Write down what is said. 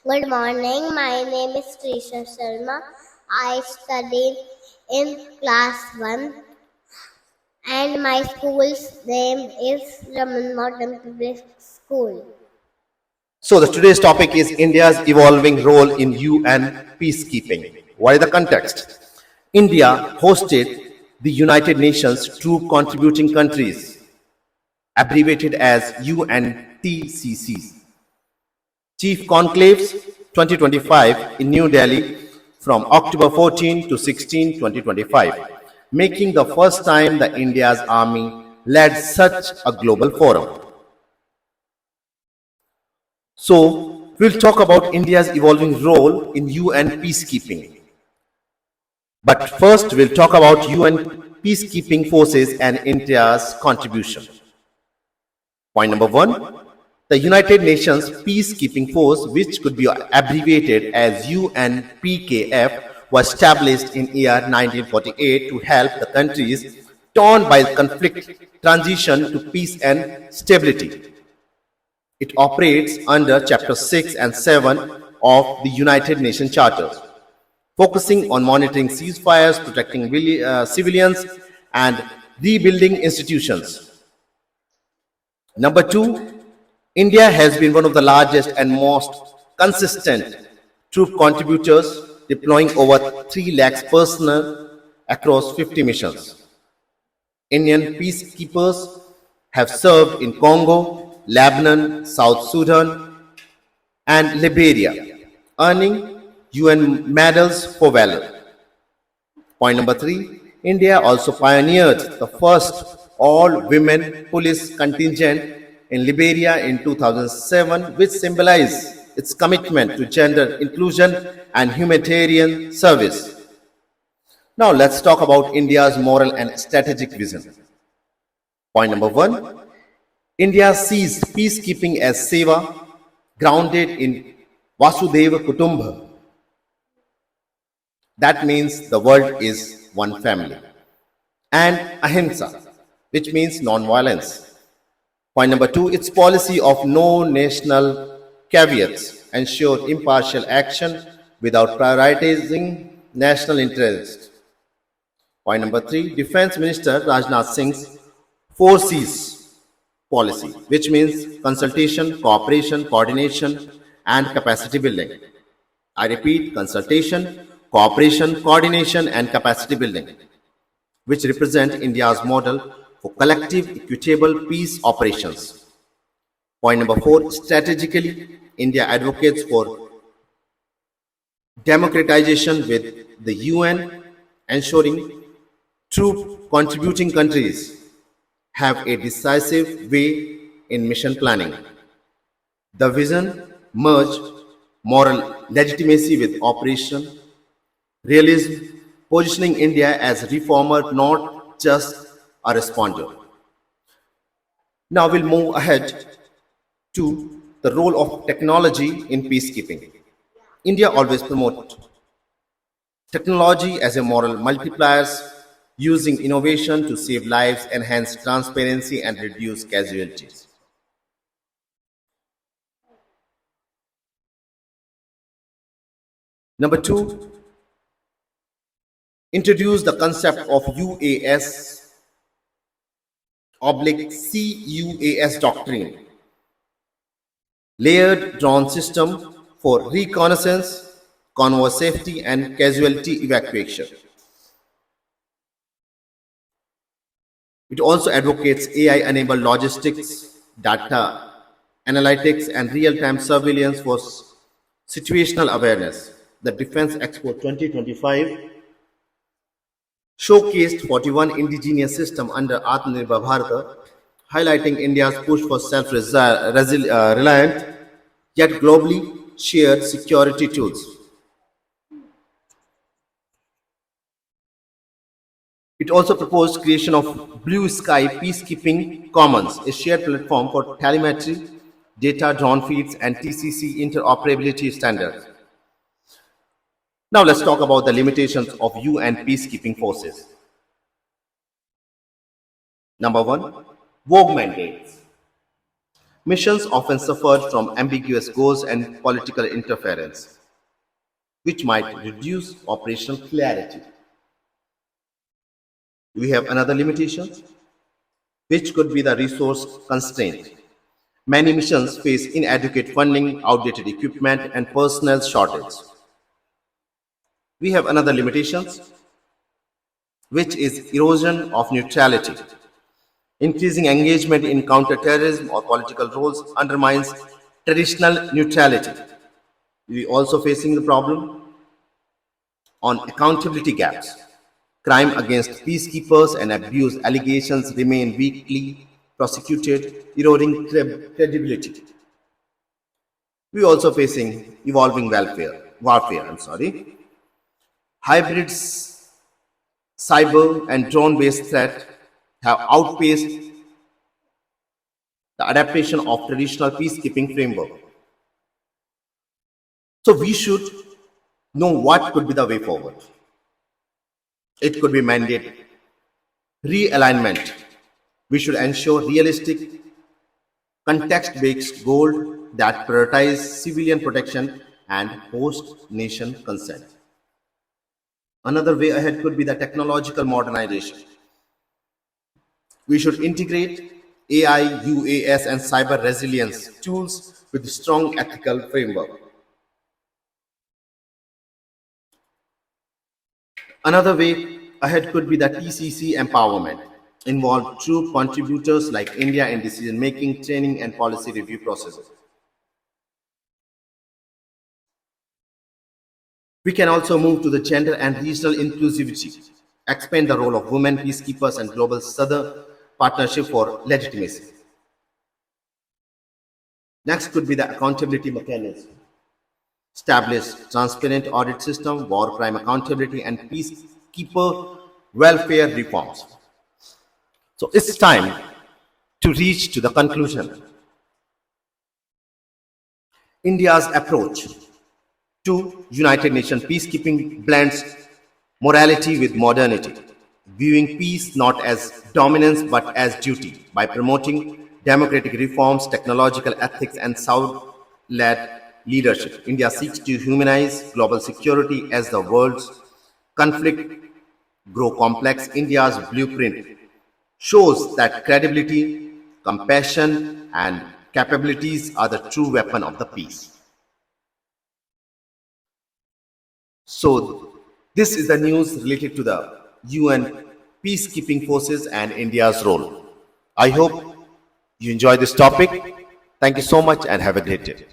Good morning. My name is Trisha Sharma. I study in class 1 and my school's name is Raman Modern Public School. So today's topic is India's evolving role in UN peacekeeping. What is the context? India hosted the United Nations Troop Contributing Countries, abbreviated as UNTCCs. Chief Conclaves 2025 in New Delhi from October 14 to 16, 2025, making the first time the India's army led such a global forum. So, we'll talk about India's evolving role in UN peacekeeping. But first, we'll talk about UN peacekeeping forces and India's contribution. Point number 1. The United Nations Peacekeeping Force, which could be abbreviated as UNPKF, was established in year 1948 to help the countries torn by conflict transition to peace and stability. It operates under Chapter 6 and 7 of the United Nations Charter, focusing on monitoring ceasefires, protecting civilians, and rebuilding institutions. Number 2, India has been one of the largest and most consistent troop contributors, deploying over 3 lakhs personnel across 50 missions. Indian peacekeepers have served in Congo, Lebanon, South Sudan, and Liberia, earning UN medals for valor. Point number 3, India also pioneered the first all-women police contingent in Liberia in 2007, which symbolized its commitment to gender inclusion and humanitarian service. Now let's talk about India's moral and strategic vision. Point number 1, India sees peacekeeping as seva, grounded in Vasudhaiva Kutumbakam. That means the world is one family. And ahimsa, which means non-violence. Point number 2, its policy of no national caveats ensure impartial action without prioritizing national interest. Point number 3, Defense Minister Rajnath Singh's 4Cs policy, which means consultation, cooperation, coordination, and capacity building. I repeat, consultation, cooperation, coordination, and capacity building, which represent India's model for collective, equitable peace operations. Point number 4, strategically, India advocates for democratization with the UN, ensuring troop contributing countries have a decisive way in mission planning. The vision merged moral legitimacy with operation realism, positioning India as a reformer, not just a responder. Now we'll move ahead to the role of technology in peacekeeping. India always promotes technology as a moral multiplier, using innovation to save lives, enhance transparency, and reduce casualties. Number 2, introduce the concept of UAS CUAS doctrine, layered drone system for reconnaissance, convoy safety, and casualty evacuation. It also advocates AI-enabled logistics, data analytics, and real-time surveillance for situational awareness. The Defense Expo 2025 showcased 41 indigenous systems under Atmanirbhar Bharat, highlighting India's push for self-reliant yet globally shared security tools. It also proposed creation of Blue Sky Peacekeeping Commons, a shared platform for telemetry, data, drone feeds, and TCC interoperability standards. Now let's talk about the limitations of UN peacekeeping forces. Number 1, vogue mandates. Missions often suffered from ambiguous goals and political interference, which might reduce operational clarity. We have another limitation, which could be the resource constraint. Many missions face inadequate funding, outdated equipment, and personnel shortage. We have another limitation, which is erosion of neutrality. Increasing engagement in counterterrorism or political roles undermines traditional neutrality. We are also facing the problem on accountability gaps. Crime against peacekeepers and abuse allegations remain weakly prosecuted, eroding credibility. We are also facing evolving warfare. Hybrids, cyber and drone-based threats have outpaced the adaptation of traditional peacekeeping framework. So we should know what could be the way forward. It could be mandate realignment. We should ensure realistic, context-based goals that prioritize civilian protection and host nation consent. Another way ahead could be the technological modernization. We should integrate AI, UAS, and cyber resilience tools with strong ethical framework. Another way ahead could be the TCC empowerment. Involve true contributors like India in decision-making, training, and policy review processes. We can also move to the gender and regional inclusivity, expand the role of women peacekeepers and global Southern Partnership for legitimacy. Next could be the accountability mechanism. Establish transparent audit system, war crime accountability, and peacekeeper welfare reforms. So it's time to reach to the conclusion. India's approach to United Nations peacekeeping blends morality with modernity, viewing peace not as dominance but as duty. By promoting democratic reforms, technological ethics, and South-led leadership, India seeks to humanize global security as the world's conflict grow complex. India's blueprint shows that credibility, compassion, and capabilities are the true weapon of the peace. So, this is the news related to the UN peacekeeping forces and India's role. I hope you enjoy this topic. Thank you so much and have a great day.